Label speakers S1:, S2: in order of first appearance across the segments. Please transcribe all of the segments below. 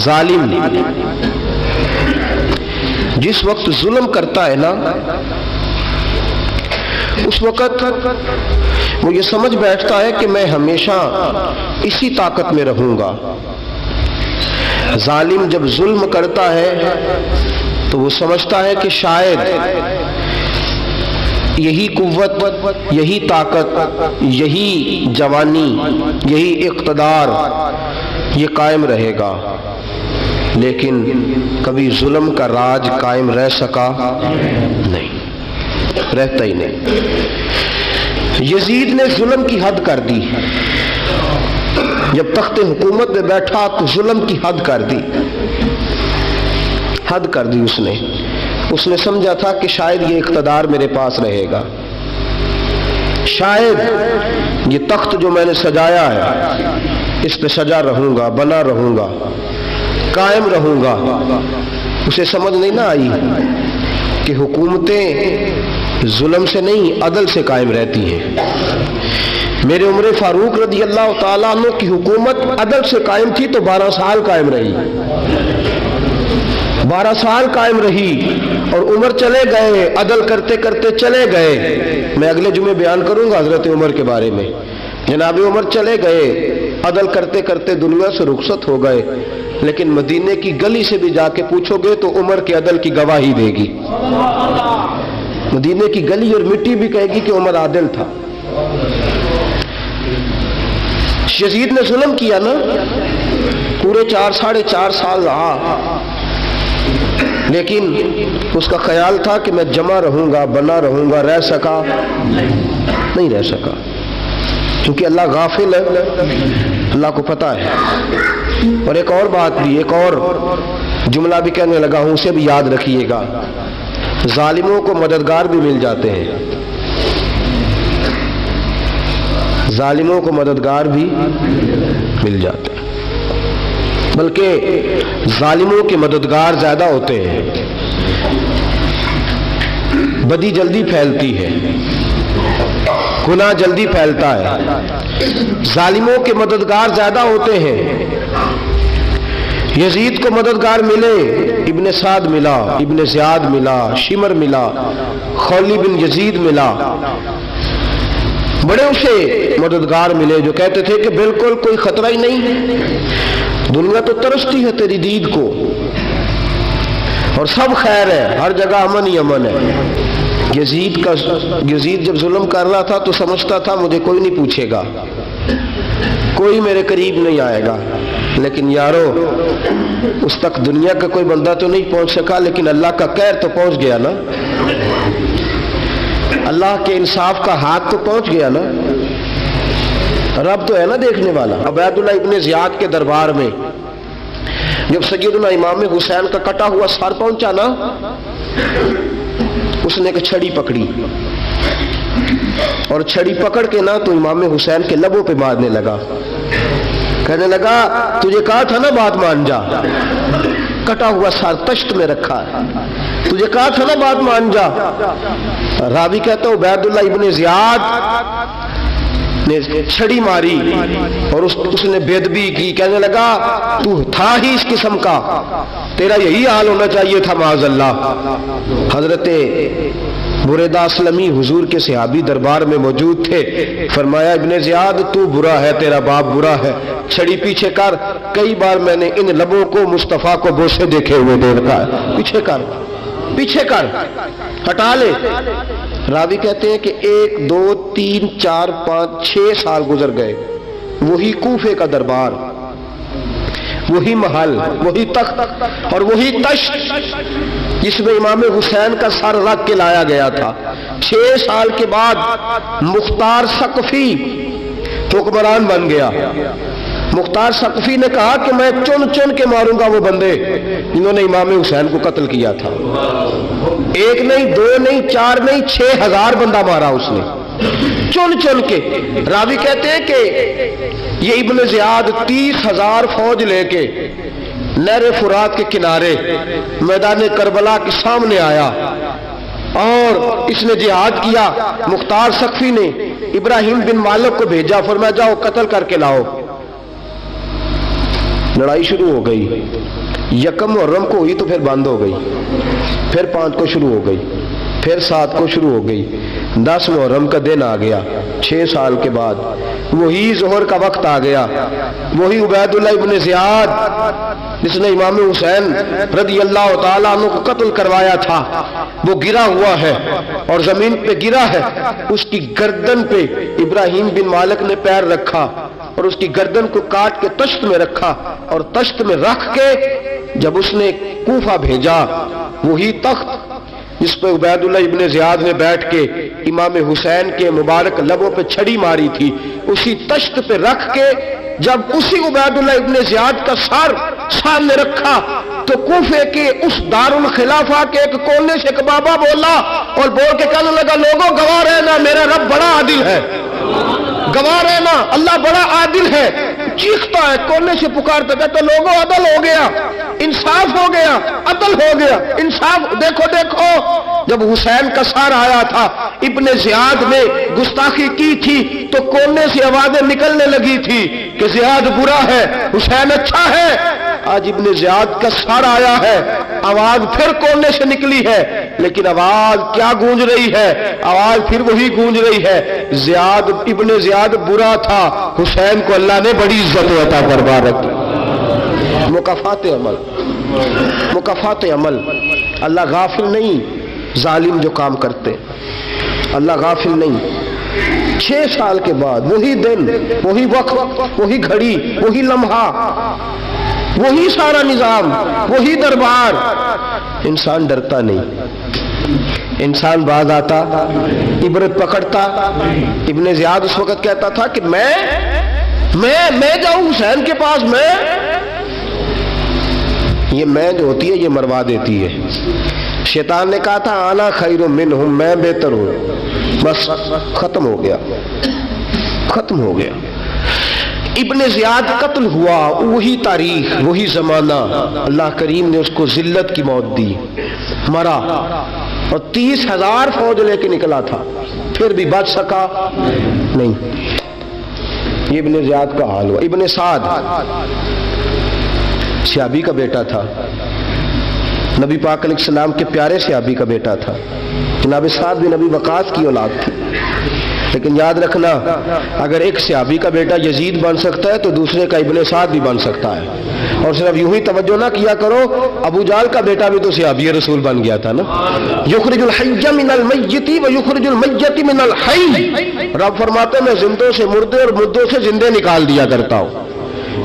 S1: ظالم جس وقت ظلم کرتا ہے نا، اس وقت وہ یہ سمجھ بیٹھتا ہے کہ میں ہمیشہ اسی طاقت میں رہوں گا۔ ظالم جب ظلم کرتا ہے تو وہ سمجھتا ہے کہ شاید یہی قوت، یہی طاقت، یہی جوانی، یہی اقتدار یہ قائم رہے گا، لیکن کبھی ظلم کا راج قائم رہ سکا نہیں، رہتا ہی نہیں۔ یزید نے ظلم کی حد کر دی، جب تخت حکومت میں بیٹھا تو ظلم کی حد کر دی، حد کر دی اس نے سمجھا تھا کہ شاید یہ اقتدار میرے پاس رہے گا، شاید یہ تخت جو میں نے سجایا ہے اس پہ سجا رہوں گا، بنا رہوں گا، قائم رہوں گا۔ اسے سمجھ نہیں نہ آئی کہ حکومتیں ظلم سے نہیں عدل سے قائم رہتی ہیں۔ میرے عمر فاروق رضی اللہ تعالیٰ عنہ کی حکومت عدل سے قائم تھی تو 12 سال قائم رہی، 12 سال قائم رہی، اور عمر چلے گئے، عدل کرتے کرتے چلے گئے۔ میں اگلے جمعے بیان کروں گا حضرت عمر کے بارے میں۔ جناب عمر چلے گئے، عدل کرتے کرتے دنیا سے رخصت ہو گئے، لیکن مدینے کی گلی سے بھی جا کے پوچھو گے تو عمر کے عدل کی گواہی دے گی۔ مدینے کی گلی اور مٹی بھی کہے گی کہ عمر عادل تھا۔ یزید نے ظلم کیا نا، پورے 4.5 سال رہا، لیکن اس کا خیال تھا کہ میں جمع رہوں گا، بنا رہوں گا، رہ سکا نہیں، رہ سکا، کیونکہ اللہ غافل ہے، اللہ کو پتہ ہے۔ اور ایک اور بات بھی، ایک اور جملہ بھی کہنے لگا ہوں، اسے بھی یاد رکھیے گا، ظالموں کو مددگار بھی مل جاتے ہیں، ظالموں کو مددگار بھی مل جاتے ہیں، بلکہ ظالموں کے مددگار زیادہ ہوتے ہیں، بدی جلدی پھیلتی ہے، گناہ جلدی پھیلتا ہے، ظالموں کے مددگار زیادہ ہوتے ہیں۔ یزید کو مددگار ملے، ابن سعد ملا، ابن زیاد ملا، شمر ملا، خولی بن یزید ملا، بڑے اسے مددگار ملے جو کہتے تھے کہ بالکل کوئی خطرہ ہی نہیں، دنیا تو ترستی ہے تیری دید کو، اور سب خیر ہے، ہر جگہ امن ہی امن ہے۔ یزید جب ظلم کر رہا تھا تو سمجھتا تھا مجھے کوئی نہیں پوچھے گا، کوئی میرے قریب نہیں آئے گا، لیکن یارو اس تک دنیا کا کوئی بندہ تو نہیں پہنچ سکا، لیکن اللہ کا قہر تو پہنچ گیا نا، اللہ کے انصاف کا ہاتھ تو پہنچ گیا نا، رب تو ہے نا دیکھنے والا۔ عبید اللہ ابن زیاد کے دربار میں جب سیدنا امام حسین کا کٹا ہوا سر پہنچا نا، اس نے ایک چھڑی پکڑی، اور چھڑی پکڑ کے نا تو امام حسین کے لبوں پہ مارنے لگا، کہنے لگا تجھے کہا تھا نا بات مان جا، کٹا ہوا سر تشت میں رکھا ہے، تجھے کہا تھا نا بات مان جا۔ راوی کہتا ہے عبید اللہ ابن زیاد نے چھڑی ماری اور اس نے بے ادبی کی، کہنے لگا تو تھا ہی اس قسم کا، تیرا یہی حال ہونا چاہیے تھا معاذ اللہ۔ حضرت بریدہ اسلمی حضور کے صحابی دربار میں موجود تھے، فرمایا ابن زیاد تو برا ہے، تیرا باپ برا ہے، چھڑی پیچھے کر۔ کئی بار میں نے ان لبوں کو مصطفیٰ کو بوسے دیکھے ہوئے دیکھا ہے، پیچھے کر، پیچھے کر، ہٹا لے۔ راوی کہتے ہیں کہ 1 2 3 4 5 6 سال گزر گئے، وہی کوفے کا دربار، وہی محل، وہی تخت اور وہی تشت جس میں امام حسین کا سر رکھ کے لایا گیا تھا۔ 6 سال کے بعد مختار ثقفی حکمران بن گیا۔ مختار ثقفی نے کہا کہ میں چن چن کے ماروں گا وہ بندے جنہوں نے امام حسین کو قتل کیا تھا۔ 1 نہیں 2 نہیں 4 نہیں 6000 بندہ مارا اس نے، چن چن کے۔ راوی کہتے ہیں کہ یہ ابن زیاد 30,000 فوج لے کے نہر فرات کے کنارے میدان کربلا کے سامنے آیا اور اس نے جہاد کیا۔ مختار ثقفی نے ابراہیم بن مالک کو بھیجا، فرمایا جاؤ قتل کر کے لاؤ۔ لڑائی شروع ہو گئی، یکم محرم کو ہوئی تو پھر بند ہو گئی، پھر 5 کو شروع ہو گئی، پھر 7 کو شروع ہو گئی، 10 محرم کا دن آ گیا 6 سال کے بعد، وہی ظہر کا وقت آ گیا، وہی عبید اللہ ابن زیاد جس نے امام حسین رضی اللہ تعالیٰ عنہ کو قتل کروایا تھا، وہ گرا ہوا ہے اور زمین پہ گرا ہے، اس کی گردن پہ ابراہیم بن مالک نے پیر رکھا اور اس کی گردن کو کاٹ کے تشت میں رکھا، اور تشت میں رکھ کے جب اس نے کوفہ بھیجا، وہی تخت جس پہ عبید اللہ ابن زیاد نے بیٹھ کے امام حسین کے مبارک لبوں پہ چھڑی ماری تھی، اسی تشت پہ رکھ کے جب اسی عبید اللہ ابن زیاد کا سر سامنے رکھا تو کوفے کے اس دارالخلافہ کے ایک کونے سے ایک بابا بولا اور بول کے کہنے لگا، لوگوں گواہ رہنا میرا رب بڑا عادل ہے، گواہ رہنا اللہ بڑا عادل ہے۔ چیختا ہے، کونے سے پکارتا، کہتا لوگوں عدل ہو گیا، انصاف ہو گیا، عدل ہو گیا، انصاف۔ دیکھو دیکھو، جب حسین کا سار آیا تھا، ابن زیاد نے گستاخی کی تھی تو کونے سے آوازیں نکلنے لگی تھی کہ زیاد برا ہے، حسین اچھا ہے۔ آج ابن زیاد کا سار آیا ہے، آواز پھر کونے سے نکلی ہے، لیکن آواز کیا گونج رہی ہے؟ آواز پھر وہی گونج رہی ہے، زیاد ابن زیاد برا تھا، حسین کو اللہ نے بڑی عزت عطا فرما رکھی۔ مکافات عمل، مکافات عمل، اللہ غافل نہیں ظالم جو کام کرتے، اللہ غافل نہیں۔ 6 سال کے بعد وہی دن، وہی وقت، وہی گھڑی، وہی لمحہ، وہی سارا نظام، وہی دربار، انسان ڈرتا نہیں، انسان باز آتا، عبرت پکڑتا۔ ابن زیاد اس وقت کہتا تھا کہ میں جاؤں حسین کے پاس، یہ میں جو ہوتی ہے یہ مروا دیتی ہے۔ شیطان نے کہا تھا انا خیر منہم، میں بہتر ہوں، بس ختم ہو گیا، ختم ہو گیا۔ ابن زیاد قتل ہوا، وہی تاریخ، وہی زمانہ، اللہ کریم نے اس کو ذلت کی موت دی، مرا، اور 30,000 فوج لے کے نکلا تھا، پھر بھی بچ سکا نہیں۔ یہ ابن زیاد کا حال ہوا۔ ابن سعد صحابی کا بیٹا تھا، نبی پاک علیہ السلام کے پیارے صحابی کا بیٹا تھا، جناب سعد بن ابی وقاص کی اولاد تھی، لیکن یاد رکھنا اگر ایک صحابی کا بیٹا یزید بن سکتا ہے تو دوسرے کا ابن سعد بھی بن سکتا ہے۔ اور صرف یوں ہی توجہ نہ کیا کرو، ابو جہل کا بیٹا بھی تو صحابی رسول بن گیا تھا نا، یخرج الحی من المیت ویخرج المیت من الحی، رب فرماتے میں زندوں سے مردے اور مردوں سے زندے نکال دیا کرتا ہوں۔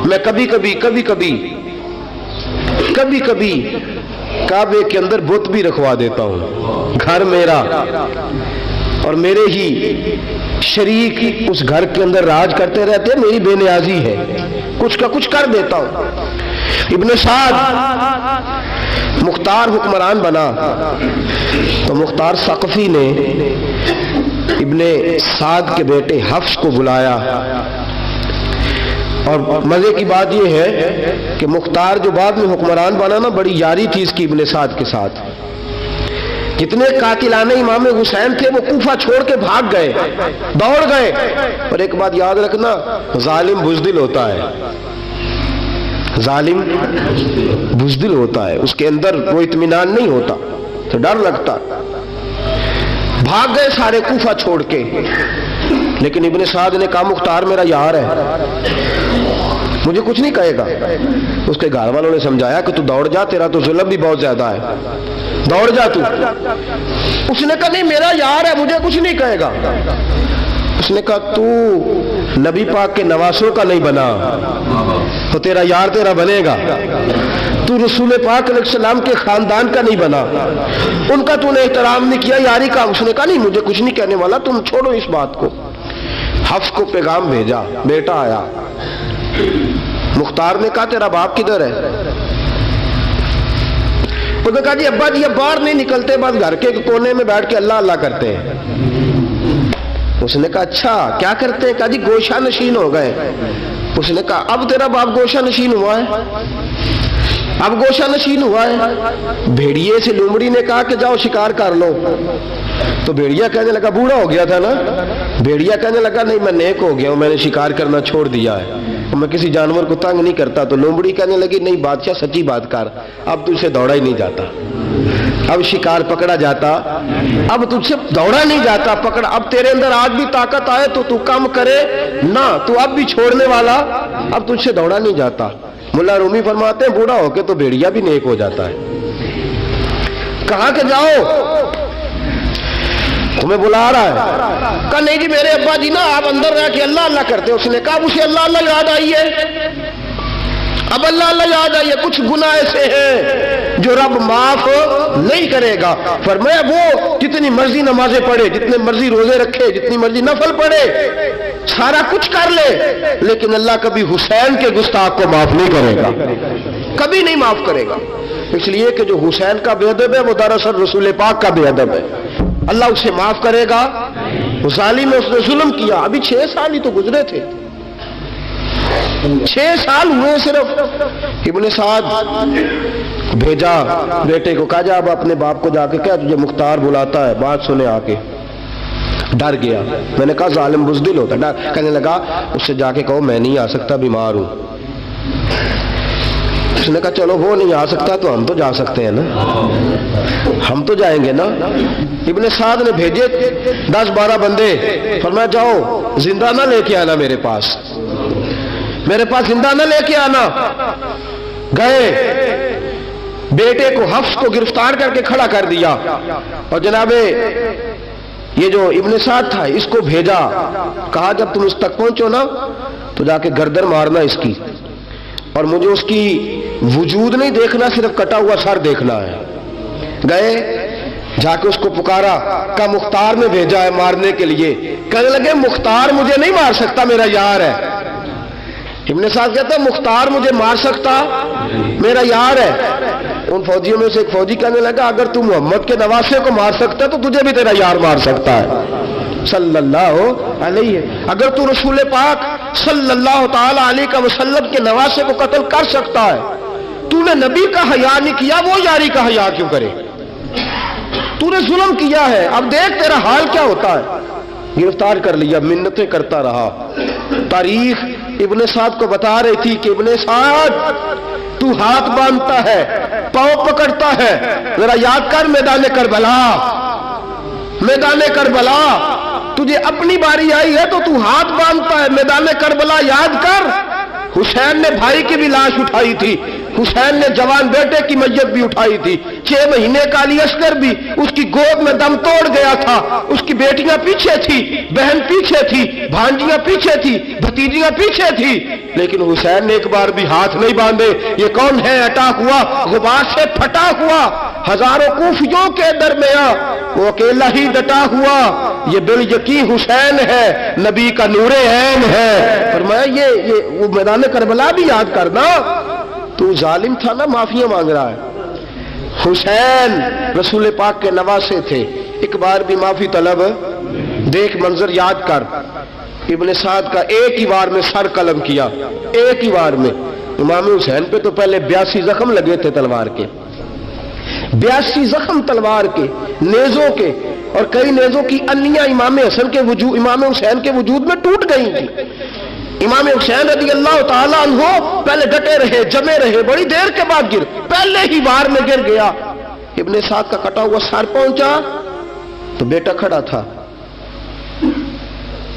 S1: میں کبھی کبھی کعبے کے اندر بت بھی رکھوا دیتا ہوں، گھر میرا اور میرے ہی شریک اس گھر کے اندر راج کرتے رہتے، میری بے نیازی ہے، کچھ کا کچھ کر دیتا ہوں۔ ابن سعد مختار حکمران بنا تو مختار ثقفی نے ابن سعد کے بیٹے حفص کو بلایا، اور مزے کی بات یہ ہے کہ مختار جو بعد میں حکمران بنا نا، بڑی یاری تھی اس کی ابن سعد کے ساتھ۔ جتنے قاتلان امام حسین تھے وہ کوفہ چھوڑ کے بھاگ گئے، دوڑ گئے۔ اور ایک بات یاد رکھنا، ظالم بزدل ہوتا ہے، ظالم بزدل ہوتا ہے، اس کے اندر وہ اطمینان نہیں ہوتا، تو ڈر لگتا۔ بھاگ گئے سارے کوفہ چھوڑ کے، لیکن ابن سعد نے کہا مختار میرا یار ہے، مجھے کچھ نہیں کہے گا۔ اس کے گھر والوں نے سمجھایا کہ تو دوڑ جا، تیرا تو ظلم بھی بہت زیادہ ہے، دوڑ جا تو۔ اس نے کہا نہیں میرا یار ہے، مجھے کچھ نہیں کہے گا۔ اس نے کہا تو نبی پاک کے نواسوں کا نہیں بنا تو تیرا یار تیرا بنے گا، تو رسول پاک علیہ السلام کے خاندان کا نہیں بنا، ان کا تو نے احترام نہیں کیا، یاری کا۔ اس نے کہا نہیں مجھے کچھ نہیں کہنے والا، تم چھوڑو اس بات کو۔ حفص کو پیغام بھیجا، بیٹا آیا، مختار نے کہا تیرا باپ کدھر ہے؟ اس نے کہا جی ابا جی اب باہر نہیں نکلتے، بس گھر کے کونے میں بیٹھ کے اللہ اللہ کرتے ہیں۔ اس نے کہا اچھا کیا کرتے ہیں؟ کہا جی گوشہ نشین ہو گئے۔ اس نے کہا اب تیرا باپ گوشہ نشین ہوا ہے؟ اب گوشہ نشین ہوا ہے؟ بھیڑیے سے لومڑی نے کہا کہ جاؤ شکار کر لو، تو بھیڑیا کہنے لگا بوڑھا ہو گیا تھا نا، بھیڑیا کہنے لگا نہیں میں نیک ہو گیا ہوں، میں نے شکار کرنا چھوڑ دیا ہے۔ میں کسی جانور کو تنگ نہیں کرتا. تو لومڑی کہنے لگی نہیں بادشاہ سچی بات کر, اب تجھ سے دوڑا ہی نہیں جاتا, اب شکار پکڑا جاتا, اب تجھ سے دوڑا نہیں جاتا پکڑا, اب تیرے اندر آج بھی طاقت آئے تو کم کرے نہ, تو اب بھی چھوڑنے والا, اب تجھ سے دوڑا نہیں جاتا. ملا رومی فرماتے ہیں بوڑھا ہو کے تو بھیڑیا بھی نیک ہو جاتا ہے. کہاں کہ جاؤ تمہیں بلا رہا ہے. کہا نہیں جی میرے ابا جی نا آپ اندر رہ کے اللہ اللہ کرتے. اس نے کہا اسے اللہ اللہ یاد آئی ہے, اب اللہ اللہ یاد آئی ہے, کچھ گناہ ایسے ہیں جو رب معاف نہیں کرے گا. فرمایا وہ جتنی مرضی نمازیں پڑھے, جتنے مرضی روزے رکھے, جتنی مرضی نفل پڑھے, سارا کچھ کر لے, لیکن اللہ کبھی حسین کے گستاخ کو معاف نہیں کرے گا, کبھی نہیں معاف کرے گا. اس لیے کہ جو حسین کا بے ادب ہے وہ دراصل رسول پاک کا بے ادب ہے. اللہ اسے معاف کرے گا. اس ظالم میں اس نے ظلم کیا. ابھی 6 سال ہی تو گزرے تھے, 6 سال ہوئے صرف. ابن سعد بھیجا بیٹے کو, کہا جا اب اپنے باپ کو جا کے کہا تجھے مختار بلاتا ہے, بات سنے آ کے. ڈر گیا. میں نے کہا ظالم بزدل ہوتا ہے. کہنے لگا اس سے جا کے کہو میں نہیں آ سکتا, بیمار ہوں. اس نے کہا چلو وہ نہیں آ سکتا تو ہم تو جا سکتے ہیں نا, ہم تو جائیں گے نا. ابن سعد نے بھیجے 10-12 بندے, فرمایا جاؤ زندہ نہ لے کے آنا میرے پاس, میرے پاس زندہ نہ لے کے آنا. گئے, بیٹے کو حفص کو گرفتار کر کے کھڑا کر دیا, اور جناب یہ جو ابن سعد تھا اس کو بھیجا, کہا جب تم اس تک پہنچو نا تو جا کے گردن مارنا اس کی, اور مجھے اس کی وجود نہیں دیکھنا, صرف کٹا ہوا سر دیکھنا ہے. گئے, جا کے اس کو پکارا, کہا مختار نے بھیجا ہے مارنے کے لیے. کہنے لگے مختار مجھے نہیں مار سکتا, میرا یار ہے. ابن سعد کہتا ہے مختار مجھے مار سکتا, میرا یار ہے. ان فوجیوں میں سے ایک فوجی کہنے لگا اگر تو محمد کے نواسے کو مار سکتا ہے تو تجھے بھی تیرا یار مار سکتا ہے صلی اللہ علیہ. اگر تو رسول پاک صلی اللہ تعالی علیہ وسلم کے نواسے کو قتل کر سکتا ہے, تو نے نبی کا حیا نہیں کیا, وہ یاری کا حیا کیوں کرے؟ تو نے ظلم کیا ہے, اب دیکھ تیرا حال کیا ہوتا ہے. گرفتار کر لیا, منتیں کرتا رہا. تاریخ ابن سعد کو بتا رہی تھی کہ ابن سعد تو ہاتھ باندھتا ہے, پاؤں پکڑتا ہے, ذرا یاد کر میدان کربلا, میدان کربلا تجھے اپنی باری آئی ہے تو ہاتھ باندھتا ہے. میدان کربلا یاد کر, حسین نے بھائی کی بھی لاش اٹھائی تھی, حسین نے جوان بیٹے کی میت بھی اٹھائی تھی, 6 مہینے کا علی اصغر بھی اس کی گود میں دم توڑ گیا تھا. اس کی بیٹیاں پیچھے تھی, بہن پیچھے تھی, بھانجیاں پیچھے تھی, بھتیجیاں پیچھے تھی, لیکن حسین نے ایک بار بھی ہاتھ نہیں باندھے. یہ کون ہے اٹا ہوا, غبار سے پھٹا ہوا, ہزاروں کوفیوں کے درمیان وہ اکیلا ہی ڈٹا ہوا. یہ بال یقین حسین ہے, نبی کا نور عین ہے. فرمایا یہ وہ میدان کربلا بھی یاد کرنا. تو ظالم تھا نا, معافیاں مانگ رہا ہے. حسین رسول پاک کے نواسے تھے, ایک بار بھی معافی طلب. دیکھ منظر یاد کر, ابن سعد کا ایک ہی بار میں سر قلم کیا, ایک ہی بار میں. امام حسین پہ تو پہلے 82 زخم لگے تھے تلوار کے, 82 زخم تلوار کے, نیزوں کے, اور کئی نیزوں کی انیاں امام حسین کے وجود میں ٹوٹ گئی تھی. امام حسین رضی اللہ تعالیٰ عنہ پہلے ڈٹے رہے, جمے رہے, بڑی دیر کے بعد پہلے ہی بار میں گر گیا. ابن سعد کا کٹا ہوا سر پہنچا تو بیٹا کھڑا تھا.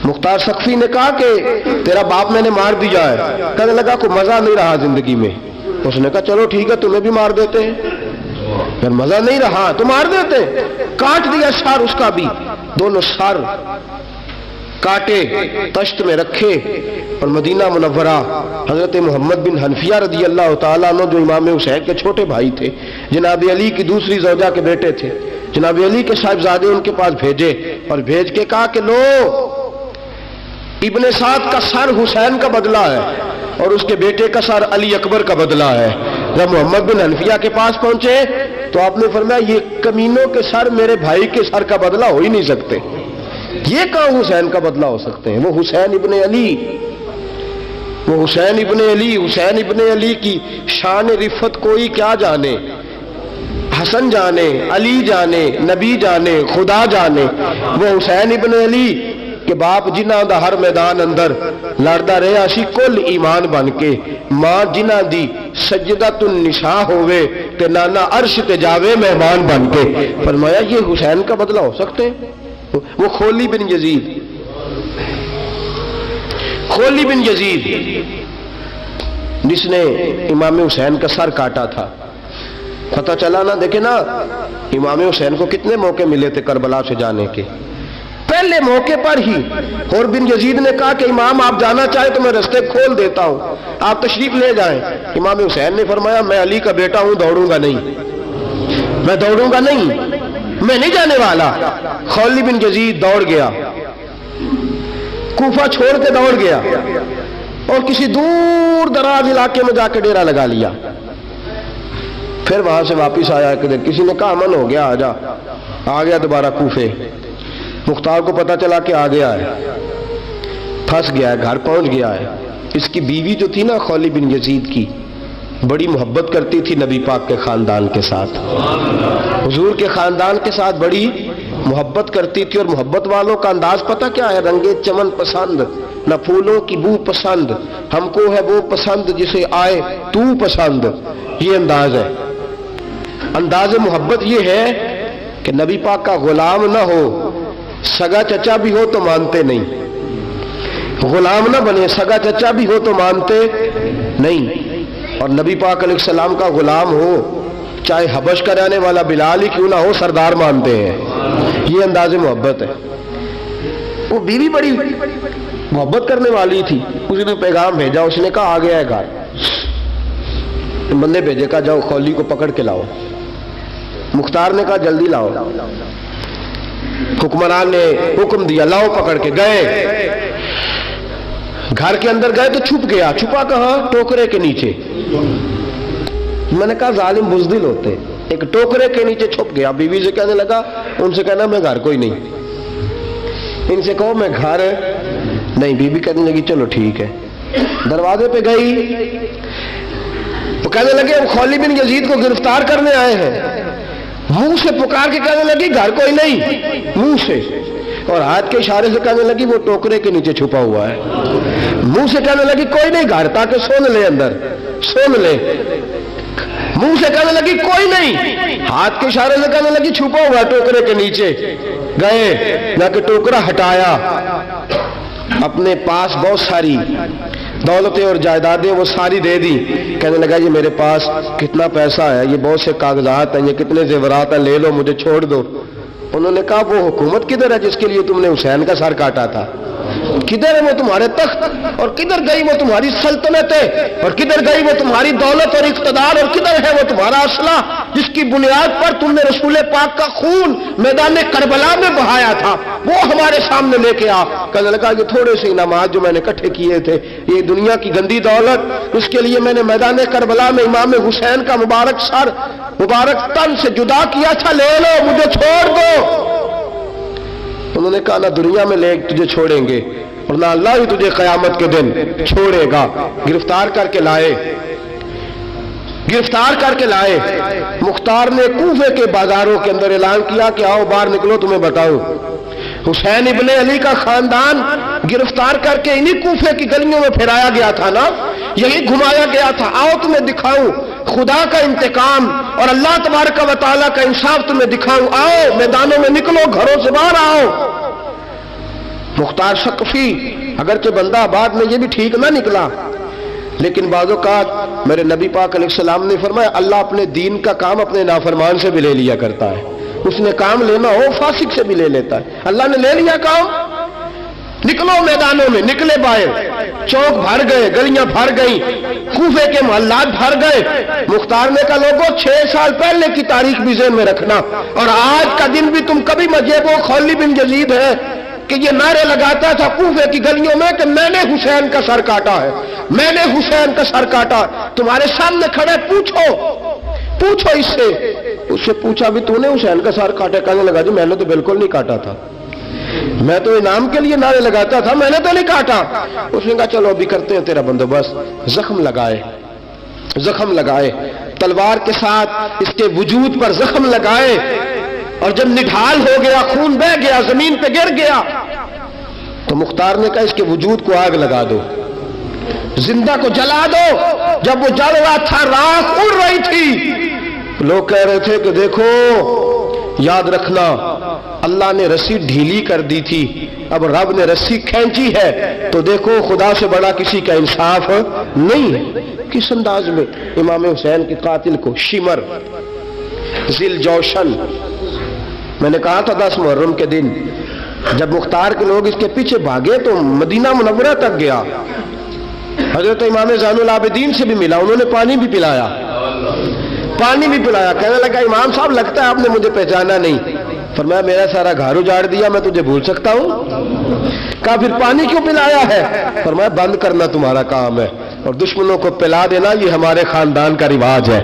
S1: مختار سقفی نے کہا کہ تیرا باپ میں نے مار دیا ہے. کہنے لگا کوئی مزہ نہیں رہا زندگی میں. اس نے کہا چلو ٹھیک ہے تمہیں بھی مار دیتے ہیں. پھر مزہ نہیں رہا تو مار دیتے. کاٹ دیا سر اس کا بھی, دونوں سر کاٹے, تشت میں رکھے, اور مدینہ منورہ حضرت محمد بن حنفیہ رضی اللہ تعالیٰ عنہ جو امام حسین کے چھوٹے بھائی تھے, جناب علی کی دوسری زوجہ کے بیٹے تھے, جناب علی کے صاحبزادے ان کے پاس بھیجے, اور بھیج کے کہا کہ لو ابن سعد کا سر حسین کا بدلہ ہے اور اس کے بیٹے کا سر علی اکبر کا بدلہ ہے. جب محمد بن حنفیہ کے پاس پہنچے تو آپ نے فرمایا یہ کمینوں کے سر میرے بھائی کے سر کا بدلہ ہو ہی نہیں سکتے. یہ کہاں حسین کا بدلہ ہو سکتے ہیں؟ وہ حسین ابن علی, وہ حسین ابن علی. حسین ابن علی کی شان رفت کوئی کیا جانے, حسن جانے, علی جانے, نبی جانے, خدا جانے. وہ حسین ابن علی کہ باپ جنہ دا ہر میدان اندر لڑدا رہا سی کل ایمان بن کے، ماں جنہ دی سجدۃ النساء ہوئے تے نانا عرش تے جاوے مہمان بن کے۔ فرمایا یہ حسین کا بدلہ ہو سکتے ہیں؟ وہ خولی بن یزید، خولی بن یزید جس نے امام حسین کا سر کاٹا تھا، پتہ چلا نا، دیکھیں نا امام حسین کو کتنے موقع ملے تھے کربلا سے جانے کے، پہلے موقع پر ہی اور بن یزید نے کہا کہ امام آپ جانا چاہے تو میں رستے کھول دیتا ہوں، آپ تشریف لے جائیں۔ امام حسین نے فرمایا میں علی کا بیٹا ہوں، دوڑوں گا نہیں، میں دوڑوں گا نہیں، میں نہیں جانے والا۔ خولی بن یزید دوڑ گیا، کوفہ چھوڑ کے دوڑ گیا اور کسی دور دراز علاقے میں جا کے ڈیرا لگا لیا۔ پھر وہاں سے واپس آیا کہ کسی نے کہا امن ہو گیا، آجا، آ گیا دوبارہ کوفے۔ مختار کو پتا چلا کہ آ گیا ہے، پھنس گیا ہے، گھر پہنچ گیا ہے۔ اس کی بیوی جو تھی نا خولی بن یزید کی، بڑی محبت کرتی تھی نبی پاک کے خاندان کے ساتھ، حضور کے خاندان کے ساتھ بڑی محبت کرتی تھی، اور محبت والوں کا انداز پتہ کیا ہے؟ رنگے چمن پسند، نہ پھولوں کی بو پسند، ہم کو ہے وہ پسند جسے آئے تو پسند، یہ انداز ہے۔ انداز محبت یہ ہے کہ نبی پاک کا غلام نہ ہو، سگا چچا بھی ہو تو مانتے نہیں، غلام نہ بنے، سگا چچا بھی ہو تو مانتے نہیں، اور نبی پاک علیہ السلام کا غلام ہو، چاہے حبش کا رہنے والا بلال ہی کیوں نہ ہو، سردار مانتے ہیں۔ یہ انداز محبت ہے۔ وہ بیوی بڑی محبت کرنے والی تھی، اس نے پیغام بھیجا، اس نے کہا آ گیا ہے گھر، بندے بھیجے، کہا جاؤ خولی کو پکڑ کے لاؤ۔ مختار نے کہا جلدی لاؤ، حکمران نے حکم دیا لاؤ، پکڑ کے گئے، گھر کے اندر گئے تو چھپ گیا۔ چھپا کہاں؟ ٹوکرے کے نیچے۔ میں نے کہا ظالم بزدل ہوتے، ایک ٹوکرے کے نیچے چھپ گیا۔ بیوی سے کہنے لگا، ان سے کہنا میں گھر کوئی نہیں، ان سے کہو میں گھر نہیں۔ بیوی کہنے لگی چلو ٹھیک ہے۔ دروازے پہ گئی، وہ کہنے لگے ہم خولی بن یزید کو گرفتار کرنے آئے ہیں۔ منہ سے پکار کے کہنے لگی گھر کوئی نہیں، منہ سے، اور ہاتھ کے اشارے سے کہنے لگی وہ ٹوکرے کے نیچے چھپا ہوا ہے۔ منہ سے کہنے لگی کوئی نہیں گھر، تاکہ سن لے، اندر سن لے۔ منہ سے کہنے لگی کوئی نہیں، ہاتھ کے اشارے سے کہنے لگی چھپا ہوا ٹوکرے کے نیچے۔ گئے، جا کے ٹوکرا ہٹایا، اپنے پاس بہت ساری دولتیں اور جائیدادیں وہ ساری دے دی۔ کہنے لگا یہ میرے پاس کتنا پیسہ ہے، یہ بہت سے کاغذات ہیں، یہ کتنے زیورات ہیں، لے لو، مجھے چھوڑ دو۔ انہوں نے کہا وہ حکومت کدھر ہے جس کے لیے تم نے حسین کا سر کاٹا تھا؟ کدھر ہے وہ تمہارے تخت، اور کدھر گئی وہ تمہاری سلطنتیں، اور کدھر گئی وہ تمہاری دولت اور اقتدار، اور کدھر ہے وہ تمہارا اسلحہ جس کی بنیاد پر تم نے رسول پاک کا خون میدان کربلا میں بہایا تھا، وہ ہمارے سامنے لے کے آ۔ کہنے لگا یہ تھوڑے سے انعامات جو میں نے اکٹھے کیے تھے، یہ دنیا کی گندی دولت، اس کے لیے میں نے میدان کربلا میں امام حسین کا مبارک سر مبارک تن سے جدا کیا تھا، لے لو، مجھے چھوڑ دو۔ انہوں نے کہا نہ دنیا میں لے تجھے چھوڑیں گے، اور نہ اللہ ہی تجھے قیامت کے دن چھوڑے گا۔ گرفتار کر کے لائے، گرفتار کر کے لائے۔ مختار نے کوفے کے بازاروں کے اندر اعلان کیا کہ آؤ باہر نکلو، تمہیں بتاؤ حسین ابن علی کا خاندان گرفتار کر کے انہی کوفے کی گلیوں میں پھرایا گیا تھا نا، یہی گھمایا گیا تھا، آؤ تمہیں دکھاؤں خدا کا انتقام اور اللہ تبارک و تعالیٰ کا انصاف تمہیں دکھاؤں، آؤ میدانوں میں نکلو، گھروں سے باہر آؤ۔ مختار ثقفی اگرچہ بندہ آباد میں یہ بھی ٹھیک نہ نکلا، لیکن بعض اوقات میرے نبی پاک علیہ السلام نے فرمایا اللہ اپنے دین کا کام اپنے نافرمان سے بھی لے لیا کرتا ہے، اس نے کام لینا ہو فاسق سے بھی لے لیتا ہے۔ اللہ نے لے لیا کام، نکلو میدانوں میں، نکلے باہر، چوک بھر گئے، گلیاں بھر گئیں، کوفے کے محلات بھر گئے۔ مختار نے کہا لوگوں 6 سال پہلے کی تاریخ بھی ذہن میں رکھنا، اور آج کا دن بھی تم کبھی مجھے وہ خولی بن یزید ہے کہ یہ نعرے لگاتا تھا کوفے کی گلیوں میں کہ میں نے حسین کا سر کاٹا ہے، میں نے حسین کا سر کاٹا۔ تمہارے سامنے کھڑے، پوچھو اس سے پوچھا بھی تو نے حسین کا سر کاٹا؟ کہنے لگا جی میں نے تو بالکل نہیں کاٹا تھا، میں تو انعام کے لیے نعرے لگاتا تھا، میں نے تو نہیں کاٹا۔ اس نے کہا چلو ابھی کرتے ہیں تیرا بندوبست۔ زخم لگائے تلوار کے ساتھ، اس کے وجود پر زخم لگائے، اور جب نڈھال ہو گیا، خون بہہ گیا، زمین پہ گر گیا، تو مختار نے کہا اس کے وجود کو آگ لگا دو، زندہ کو جلا دو۔ جب وہ جل رہا تھا راکھ اڑ رہی تھی، لوگ کہہ رہے تھے کہ دیکھو یاد رکھنا اللہ نے رسی ڈھیلی کر دی تھی، اب رب نے رسی کھینچی ہے، تو دیکھو خدا سے بڑا کسی کا انصاف نہیں ہے۔ کس انداز میں امام حسین کے قاتل کو شمر ذل جوشن، میں نے کہا تھا 10 محرم کے دن جب مختار کے لوگ اس کے پیچھے بھاگے تو مدینہ منورہ تک گیا، حضرت امام زین العابدین سے بھی ملا، انہوں نے پانی بھی پلایا، کہنے لگا امام صاحب لگتا ہے آپ نے مجھے پہچانا نہیں۔ فرمایا میرا سارا گھر اجاڑ دیا، میں تجھے بھول سکتا ہوں؟ کہا پھر پانی کیوں پلایا ہے؟ فرمایا بند کرنا تمہارا کام ہے اور دشمنوں کو پلا دینا یہ ہمارے خاندان کا رواج ہے۔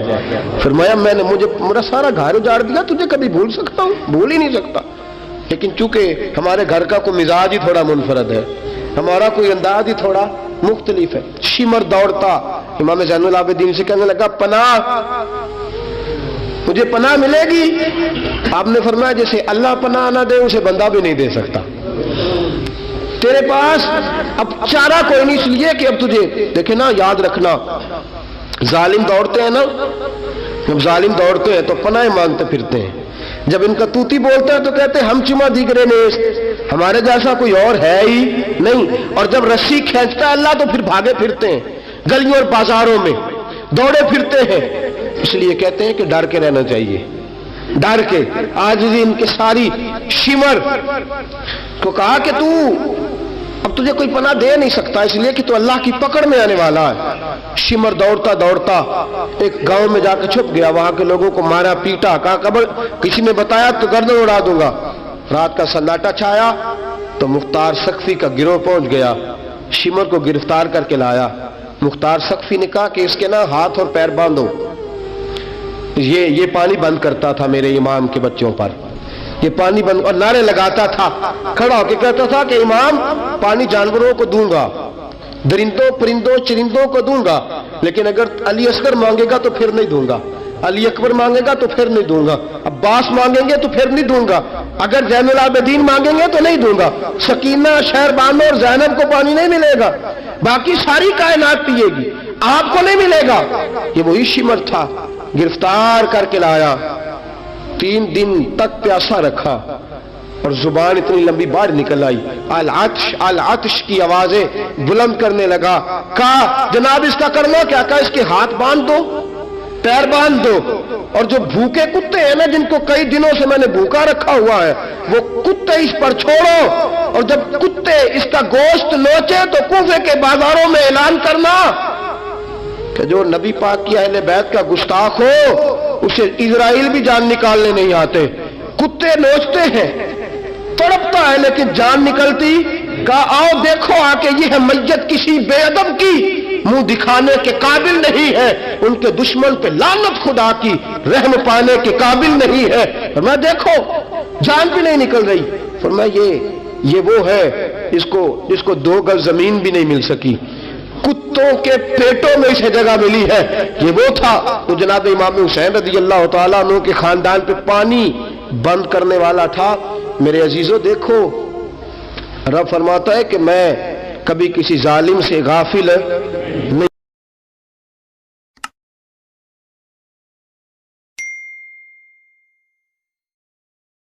S1: فرمایا میرا سارا گھر اجاڑ دیا، تجھے کبھی بھول سکتا ہوں؟ بھول ہی نہیں سکتا، لیکن چونکہ ہمارے گھر کا کوئی مزاج ہی تھوڑا منفرد ہے، ہمارا کوئی انداز ہی تھوڑا مختلف ہے۔ شمر دوڑتا امام زین العابدین سے کہنے لگا پناہ، مجھے پناہ ملے گی؟ آپ نے فرمایا جسے اللہ پناہ نہ دے اسے بندہ بھی نہیں دے سکتا، تیرے پاس اب چارہ کوئی نہیں، اس لیے کہ اب تجھے دیکھے نا، یاد رکھنا ظالم دوڑتے ہیں نا، جب ظالم دوڑتے ہیں تو پناہ مانگتے پھرتے ہیں، جب ان کا توتی بولتا ہے تو کہتے ہیں ہم چما دیگرے نیست، ہمارے جیسا کوئی اور ہے ہی نہیں، اور جب رسی کھینچتا ہے اللہ تو پھر بھاگے پھرتے ہیں گلیوں اور بازاروں میں، دوڑے پھرتے ہیں۔ اس لیے کہتے ہیں کہ ڈر کے رہنا چاہیے، ڈر کے۔ آج ان کے ساری شمر کو کہا کہ تو اب تجھے کوئی پناہ دے نہیں سکتا، اس لیے کہ تو اللہ کی پکڑ میں آنے والا ہے۔ شمر دوڑتا دوڑتا ایک گاؤں میں جا کے چھپ گیا، وہاں کے لوگوں کو مارا پیٹا، کہا قبر کسی نے بتایا تو گردن اڑا دوں گا۔ رات کا سناٹا چھایا تو مختار سقفی کا گروہ پہنچ گیا، شمر کو گرفتار کر کے لایا۔ مختار سقفی نے کہا کہ اس کے نا ہاتھ اور پیر باندھو، یہ پانی بند کرتا تھا میرے امام کے بچوں پر، یہ پانی بند، اور نعرے لگاتا تھا، کھڑا ہو کے کہتا تھا کہ امام پانی جانوروں کو دوں گا، درندوں پرندوں چرندوں کو دوں گا، لیکن اگر علی اصغر مانگے گا تو پھر نہیں دوں گا، علی اکبر مانگے گا تو پھر نہیں دوں گا، عباس مانگیں گے تو پھر نہیں دوں گا، اگر زین العابدین مانگیں گے تو نہیں دوں گا، سکینہ شہر بانو اور زینب کو پانی نہیں ملے گا، باقی ساری کائنات پیے گی، آپ کو نہیں ملے گا۔ یہ وہی شمر تھا، گرفتار کر کے لایا، 3 دن تک پیاسا رکھا اور زبان اتنی لمبی باہر نکل آئی، العطش العطش کی آوازیں بلند کرنے لگا۔ کہا جناب اس کا کرنا کیا؟ کہا اس کے ہاتھ باندھ دو، پیر باندھ دو، اور جو بھوکے کتے ہیں نا جن کو کئی دنوں سے میں نے بھوکا رکھا ہوا ہے، وہ کتے اس پر چھوڑو، اور جب کتے اس کا گوشت نوچے تو کوفے کے بازاروں میں اعلان کرنا کہ جو نبی پاک کی اہل بیت کا گستاخ ہو اسے اسرائیل بھی جان نکالنے نہیں آتے۔ کتے نوچتے ہیں، تڑپتا ہے لیکن جان نکلتی۔ کہا آؤ دیکھو آ کے یہ ہے میت کسی بے ادب کی، منہ دکھانے کے قابل نہیں ہے، ان کے دشمن پہ لعنت خدا کی، رحم پانے کے قابل نہیں ہے۔ فرمایا دیکھو جان بھی نہیں نکل رہی۔ فرمایا یہ وہ ہے جس کو 2 گز زمین بھی نہیں مل سکی، کتوں کے پیٹوں میں اسے جگہ ملی ہے، یہ وہ تھا۔ تو جناب امام حسین رضی اللہ تعالیٰ عنہ کے خاندان پہ پانی بند کرنے والا تھا۔ میرے عزیزو دیکھو، رب فرماتا ہے کہ میں کبھی کسی ظالم سے غافل نہیں